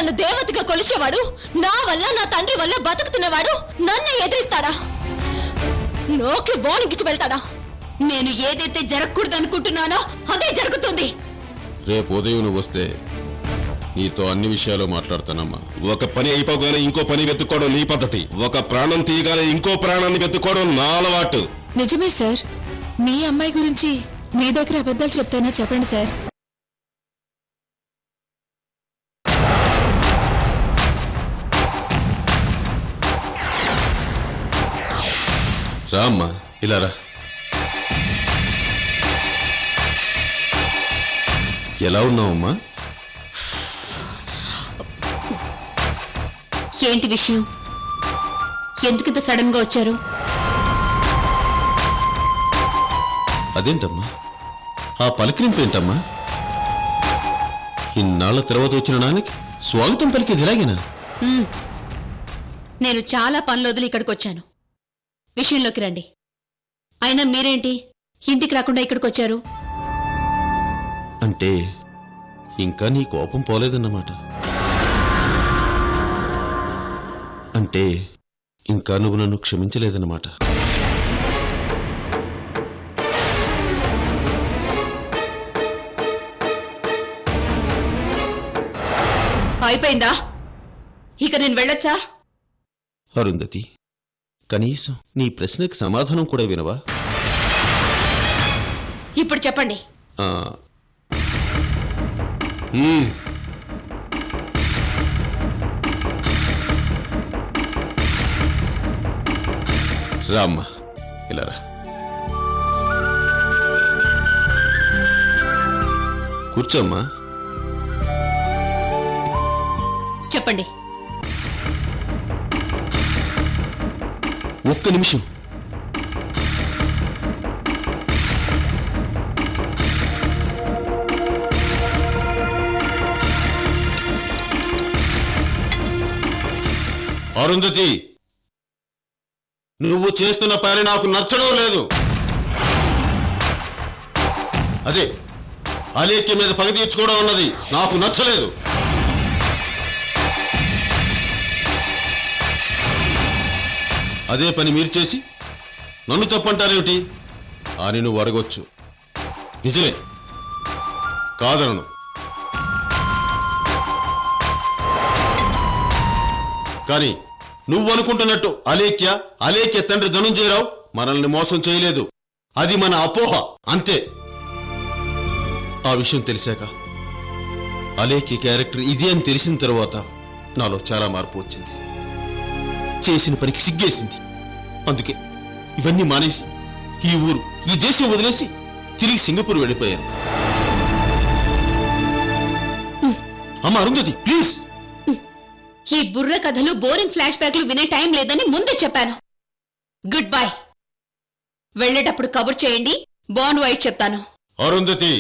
నన్ను దేవతగా కొలిచేవాడు, నా వల్ల నా తండ్రి వల్ల బతుకుతున్నవాడు నన్ను ఎదిరిస్తాడా? నోకి వాణికిచ్చి వెళ్తాడా? నేను ఏదైతే జరగకూడదు అనుకుంటున్నానో అదే జరుగుతుంది. రేపు ఉదయం నువ్వు వస్తే నీతో అన్ని విషయాలు మాట్లాడతానమ్మా. ఒక పని అయిపోగానే ఇంకో పని వెతుక్కోవడం నీ పద్ధతి. ఒక ప్రాణం తీయగానే ఇంకో ప్రాణాన్ని వెతుక్కోవడం నా అలవాటు. నిజమే సార్. మీ అమ్మాయి గురించి మీ దగ్గర అబద్ధాలు చెప్తానా చెప్పండి సార్. రా అమ్మా, ఇలా రా. ఎలా ఉన్నావమ్మా? ఏంటి విషయం? ఎందుకింత సడన్ గా వచ్చారు? అదేంటమ్మా ఆ పలకరింపు ఏంటమ్మా? ఇన్నాళ్ల తర్వాత వచ్చిన నాన్నకి స్వాగతం పలికేది ఎలాగేనా? నేను చాలా పనులు వదిలి ఇక్కడికి వచ్చాను. విషయంలోకి రండి. అయినా మీరేంటి ఇంటికి రాకుండా ఇక్కడికి వచ్చారు? అంటే ఇంకా నీ కోపం పోలేదన్నమాట. అంటే ఇంకా నువ్వు నన్ను క్షమించలేదన్నమాట. అయిపోయిందా? ఇక నేను వెళ్ళొచ్చా? అరుంధతి, కనీసం నీ ప్రశ్నకు సమాధానం కూడా వినవా? ఇప్పుడు చెప్పండి. రామ్మా, ఇలా రా. కూర్చోమ్మా. చెప్పండి. ఒక్క నిమిషం. అరుంధతి, నువ్వు చేస్తున్న పని నాకు నచ్చడం లేదు. అదే అలేఖ్య మీద పగ తీర్చుకోవడం అన్నది నాకు నచ్చలేదు. అదే పని మీరు చేసి నన్ను తప్పంటారేమిటి అని నువ్వు అడగొచ్చు. నిజమే, కాదనను. కానీ నువ్వు అనుకుంటున్నట్టు అలేఖ్య తండ్రి ధనుంజయరావు మనల్ని మోసం చేయలేదు. అది మన అపోహ, అంతే. ఆ విషయం తెలిసాక అలేఖ్య క్యారెక్టర్ ఇది అని తెలిసిన తర్వాత నాలో చాలా మార్పు వచ్చింది. చేసిన పనికి సిగ్గేసింది. అందుకే ఇవన్నీ మానేసి ఈ ఊరు, ఈ దేశం వదిలేసి తిరిగి సింగపూర్ వెళ్ళిపోయాను. అమ్మ అరుంధతి, ప్లీజ్. ఈ బుర్ర కథలు, బోరింగ్ ఫ్లాష్ బ్యాక్లు వినే టైం లేదని ముందే చెప్పాను. Good bye. వెళ్ళేటప్పుడు కబుర్ చేయండి, బాండ్ వైజ్ చెప్తాను. అరుంధతి,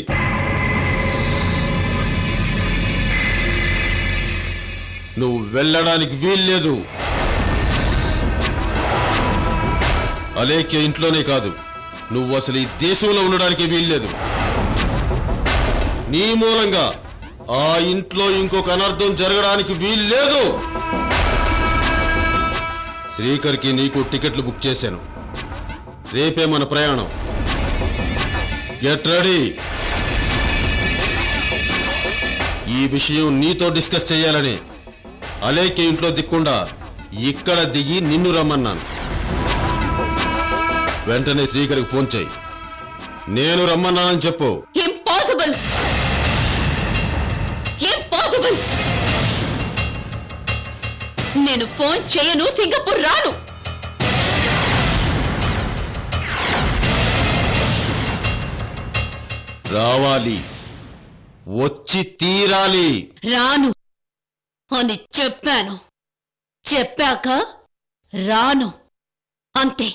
నువ్వు వెళ్ళడానికి వీల్లేదు. అలేఖ్య ఇంట్లోనే కాదు, నువ్వు అసలు ఈ దేశంలో ఉండడానికి వీల్లేదు. నీ మూలంగా ఆ ఇంట్లో ఇంకొక అనర్థం జరగడానికి వీల్లేదు. శ్రీకర్కి నీకు టికెట్లు బుక్ చేశాను. రేపే మన ప్రయాణం. Get ready. ఈ విషయం నీతో డిస్కస్ చేయాలని అలేఖ్య ఇంట్లో దిక్కుండా ఇక్కడ దిగి నిన్ను రమ్మన్నాను. వెంటనే శ్రీకర్కి ఫోన్ చేయి. నేను రమ్మన్నానని చెప్పు. ఇంపాసిబుల్. ఇంపాసిబుల్. నేను ఫోన్ చేయను, సింగపూర్ రాను. రావాలి, వచ్చి తీరాలి. రాను అని చెప్పాను. చెప్పాక రాను, అంతే.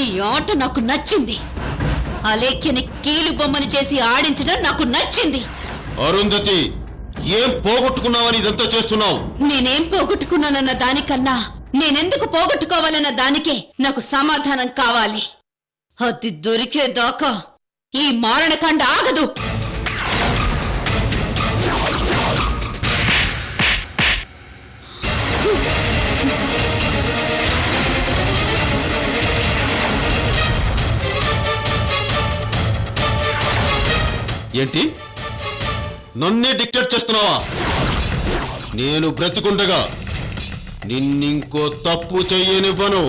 ఈ ఆట నాకు నచ్చింది. అలేఖ్యని కీలు బొమ్మని చేసి ఆడించడం నాకు నచ్చింది. అరుంధతి, ఏం పోగొట్టుకున్నావని ఇదంతా చేస్తున్నావు? నేనేం పోగొట్టుకున్నానన్న దానికన్నా నేనెందుకు పోగొట్టుకోవాలన్న దానికే నాకు సమాధానం కావాలి. అది దొరికేదాకా ఈ మారణకాండ ఆగదు. ఏంటి, నన్నే డిక్టేట్ చేస్తున్నావా? నేను బ్రతికుండగా నిన్నింకో తప్పు చెయ్యనివ్వను.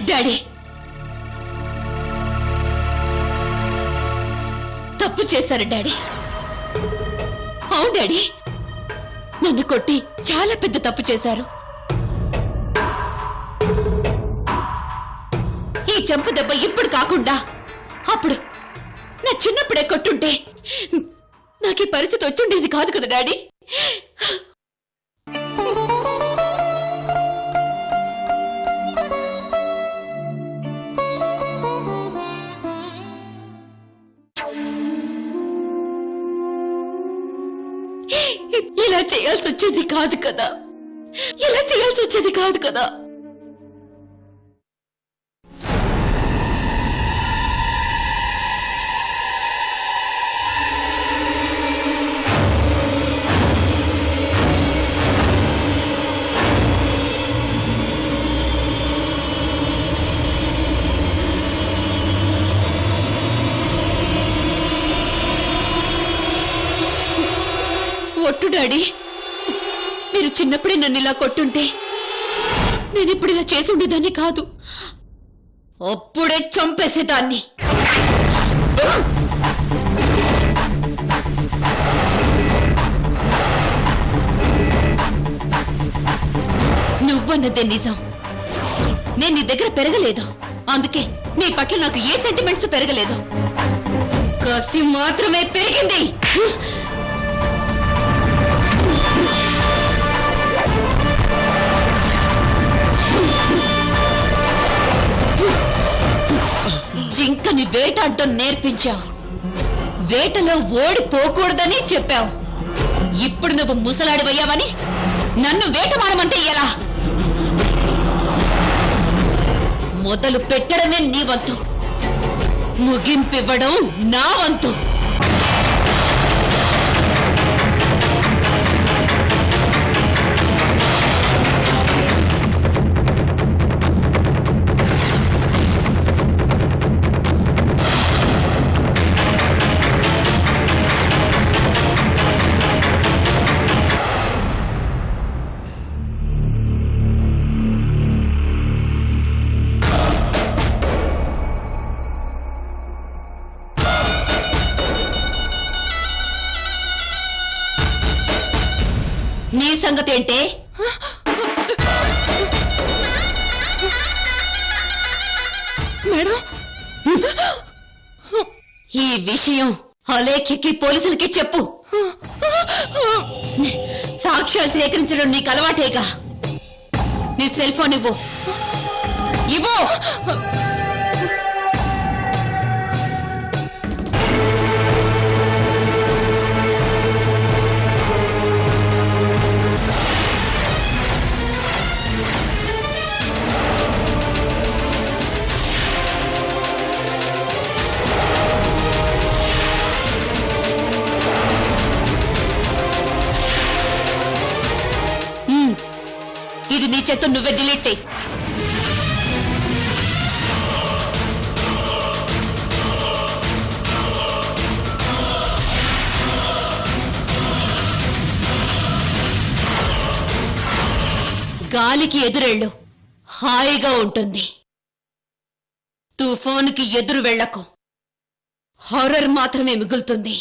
డాడీ, తప్పు చేశారు డాడీ. అవును డాడీ, నన్ను కొట్టి చాలా పెద్ద తప్పు చేశారు. ఈ చెంప దెబ్బ ఇప్పుడు కాకుండా అప్పుడు నా చిన్నప్పుడే కొట్టుంటే నాకు ఈ పరిస్థితి వచ్చుండేది కాదు కదా డాడీ. ఇలా చేయాల్సి వచ్చేది కాదు కదా, ఇలా చేయాల్సి వచ్చేది కాదు కదా. ఒట్టు డాడీ, మీరు చిన్నప్పుడే నన్ను ఇలా కొట్టుంటే నేను ఇప్పుడు ఇలా చేసి ఉండేదాన్ని కాదు, అప్పుడే చంపేసేదాన్ని. నువ్వన్నదే నిజం. నేను నీ దగ్గర పెరగలేదు, అందుకే నీ పట్ల నాకు ఏ సెంటిమెంట్స్ పెరగలేదు. కసి మాత్రమే పెరిగింది. జింకని వేటాడటం నేర్పించావు, వేటలో ఓడిపోకూడదని చెప్పావు. ఇప్పుడు నువ్వు ముసలాడిపోయావని నన్ను వేటమాడమంటే ఎలా? మొదలు పెట్టడమే నీ వంతు, ముగింపివ్వడం నా వంతు. నీ సంగతి ఏంటే? మేడం, ఈ విషయం అలేఖ్యకి పోలీసులకి చెప్పు. సాక్ష్యాలు సేకరించడం నీకు అలవాటేగా. నీ సెల్ ఫోన్ ఇవ్వు. ఇవ్వు. ఇది నీ చేత్తో నువ్వే డిలీట్ చెయ్యి. గాలికి ఎదురెళ్ళు, హాయిగా ఉంటుంది. తుఫానుకి ఎదురు వెళ్ళకు, హారర్ మాత్రమే మిగులుతుంది.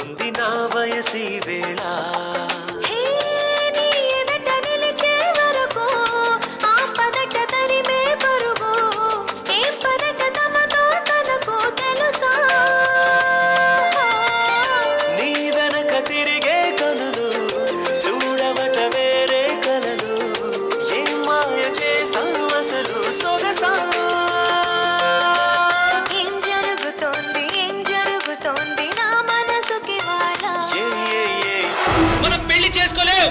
జరుగుతోంది నా వయసి వేళ నీ వెనక తిరిగే కనులు చూడవట వేరే కలలు ఏం మాయ చేసావు అసలు సొగసా మనం పెళ్లి చేసుకోలేం.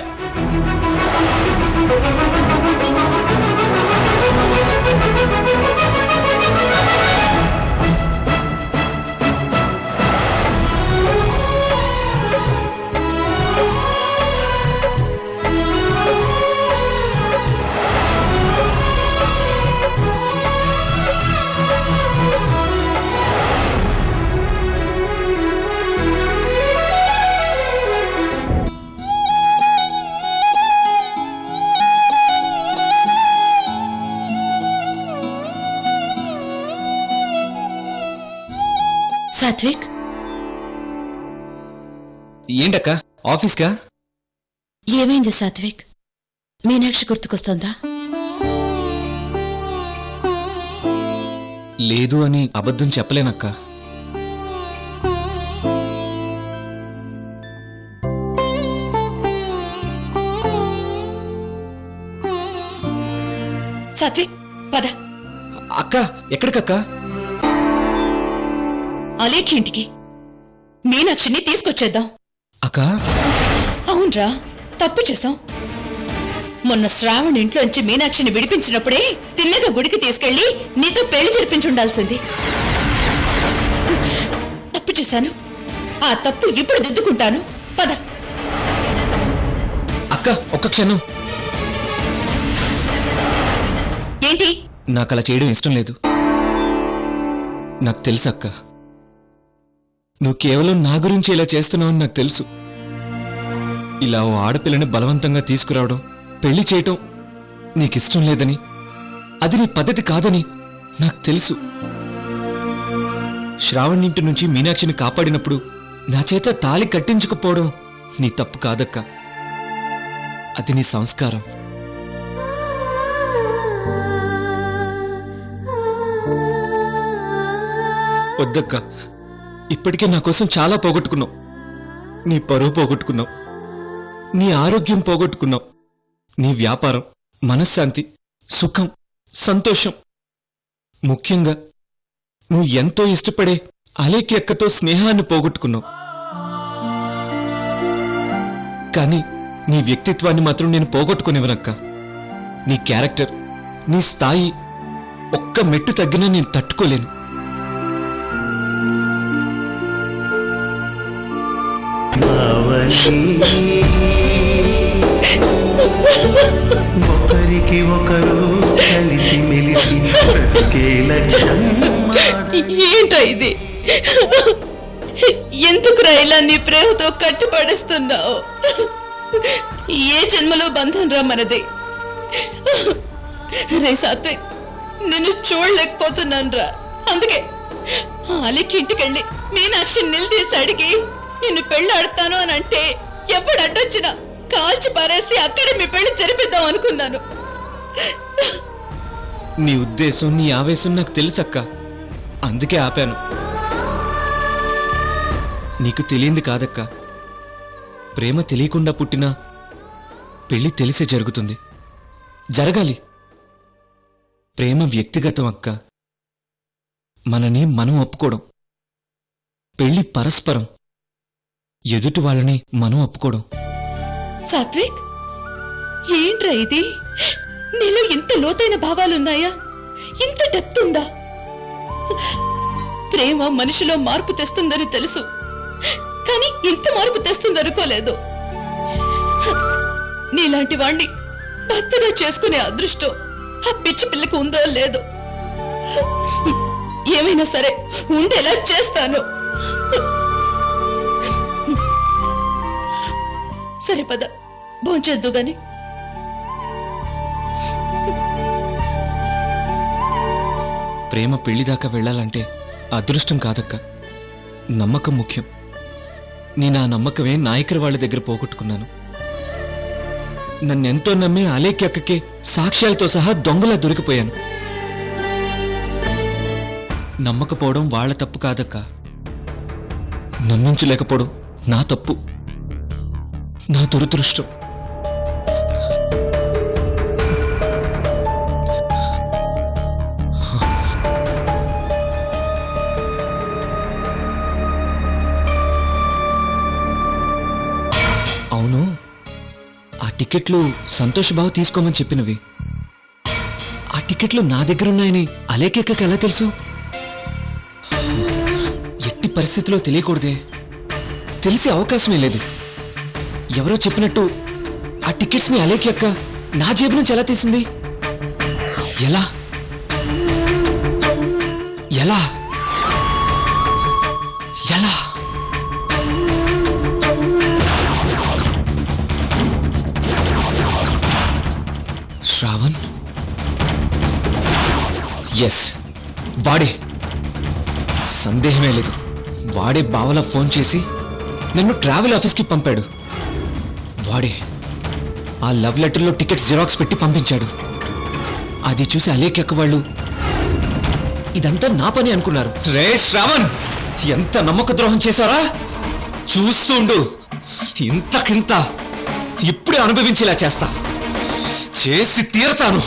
సాత్విక్, ఏంటక్క ఆఫీస్కా? ఏమైంది సాత్విక్? మీనాక్షి గుర్తుకొస్తోందా? లేదు అని అబద్ధం చెప్పలేనక్క. సాత్విక్, పద. అక్క ఎక్కడికక్క? అలేఖి ఇంటికి. మీనాక్షిని తీసుకొచ్చేద్దాం. అక్క అవునరా, తప్పు చేశాం. మొన్న శ్రావణ్ ఇంట్లోంచి మీనాక్షిని విడిపించినప్పుడే తిన్నగా గుడికి తీసుకెళ్లి నీతో పెళ్లి జరిపించుండాల్సింది. తప్పు చేశాను. ఆ తప్పు ఇప్పుడు దిద్దుకుంటాను. పద. అక్క ఒక్క క్షణం. ఏంటి? నాకు అలా చేయడం ఇష్టం లేదు. నాకు తెలుసు అక్క, నువ్వు కేవలం నా గురించి ఇలా చేస్తున్నావని నాకు తెలుసు. ఇలా ఓ ఆడపిల్లని బలవంతంగా తీసుకురావడం, పెళ్లి చేయటం నీకిష్టం లేదని, అది నీ పద్ధతి కాదని నాకు తెలుసు. శ్రావణ్ ఇంటి నుంచి మీనాక్షిని కాపాడినప్పుడు నా చేత తాళి కట్టించకపోవడం నీ తప్పు కాదక్క, అది నీ సంస్కారం. వద్దక్క, ఇప్పటికే నా కోసం చాలా పోగొట్టుకున్నావు. నీ పరువు పోగొట్టుకున్నావు, నీ ఆరోగ్యం పోగొట్టుకున్నావు, నీ వ్యాపారం, మనశ్శాంతి, సుఖం, సంతోషం, ముఖ్యంగా నువ్వు ఎంతో ఇష్టపడే అలేకి అక్కతో స్నేహాన్ని పోగొట్టుకున్నావు. కానీ నీ వ్యక్తిత్వాన్ని మాత్రం నేను పోగొట్టుకునేవనక్క. నీ క్యారెక్టర్, నీ స్థాయి ఒక్క మెట్టు తగ్గినా నేను తట్టుకోలేను. ఒకరికి ఒకరు కలిసి మెలిసి బ్రతికే లక్ష్యం. ఏంటో ఇది? ఎందుకురా ఇలా నీ ప్రేమతో కట్టుపడేస్తున్నావు? ఏ జన్మలో బంధం రా మనది. రే సాత్విక్, నిన్ను చూడలేకపోతున్నాను రా. అందుకే అలీకి ఇంటికెళ్ళి మీనాక్షిని నిలదీసి అడిగి నిన్ను పెళ్ళాడతాను అని అంటే ఎప్పుడు అడ్డొచ్చినా కాల్చి పారేసి అక్కడే మీ పెళ్లి జరిపిద్దాం అనుకున్నాను. నీ ఉద్దేశం, నీ ఆవేశం నాకు తెలుసక్క, అందుకే ఆపాను. నీకు తెలియంది కాదక్క, ప్రేమ తెలియకుండా పుట్టినా పెళ్లి తెలిసే జరుగుతుంది, జరగాలి. ప్రేమ వ్యక్తిగతం అక్క, మనని మనం ఒప్పుకోవడం. పెళ్లి పరస్పరం, ఎదుటి వాళ్ళని మనం ఒప్పుకోవడం. సాత్విక్, ఏంట్రా ఇది? నీలో ఇంత లోతైన భావాలున్నాయా? ఇంత డెప్త్ ఉందా? ప్రేమ మనిషిలో మార్పు తెస్తుందని తెలుసు, కానీ ఇంత మార్పు తెస్తుందనుకోలేదు. నీలాంటి వాణ్ణి భర్తగా చేసుకునే అదృష్టం ఆ పిచ్చి పిల్లకు ఉందో లేదో. ఏమైనా సరే ఉండేలా చేస్తాను. సరే పద, భోంచేద్దు గాని. ప్రేమ పెళ్లిదాకా వెళ్ళాలంటే అదృష్టం కాదక్క, నమ్మకం ముఖ్యం. నేను ఆ నమ్మకమే నాయకర్ వాళ్ళ దగ్గర పోగొట్టుకున్నాను. నన్నెంతో నమ్మే అలేఖ్య అక్కకే సాక్ష్యాలతో సహా దొంగలా దొరికిపోయాను. నమ్మకపోవడం వాళ్ళ తప్పు కాదక్క, నమ్మించలేకపోవడం నా తప్పు, నా దురదృష్టం. అవును, ఆ టికెట్లు సంతోష్ బాబు తీసుకోమని చెప్పినవి. ఆ టికెట్లు నా దగ్గర ఉన్నాయని అలేఖ్యకి ఎలా తెలుసు? ఎట్టి పరిస్థితిలో తెలియకూడదే, తెలిసే అవకాశమే లేదు. ఎవరో చెప్పినట్టు ఆ టికెట్స్ ని అలేఖ్య అక్క నా జేబు నుంచి ఎలా తీసింది? ఎలా ఎలా ఎలా? శ్రావణ్, ఎస్, వాడే, సందేహమే లేదు. వాడే బావలా ఫోన్ చేసి నన్ను ట్రావెల్ ఆఫీస్కి పంపాడు. వాడే ఆ లవ్ లెటర్లో టికెట్స్ జిరాక్స్ పెట్టి పంపించాడు. అది చూసి అలేఖ్య అక్క వాళ్ళు ఇదంతా నా పని అనుకున్నారు. రే శ్రావణ్, ఎంత నమ్మక ద్రోహం చేశారా? చూస్తూ ఉండు, ఇంతకింత ఇప్పుడే అనుభవించేలా చేస్తా, చేసి తీరతాను.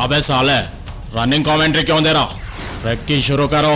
अबे साले रनिंग कमेंट्री क्यों दे रहा? रैकी शुरू करो।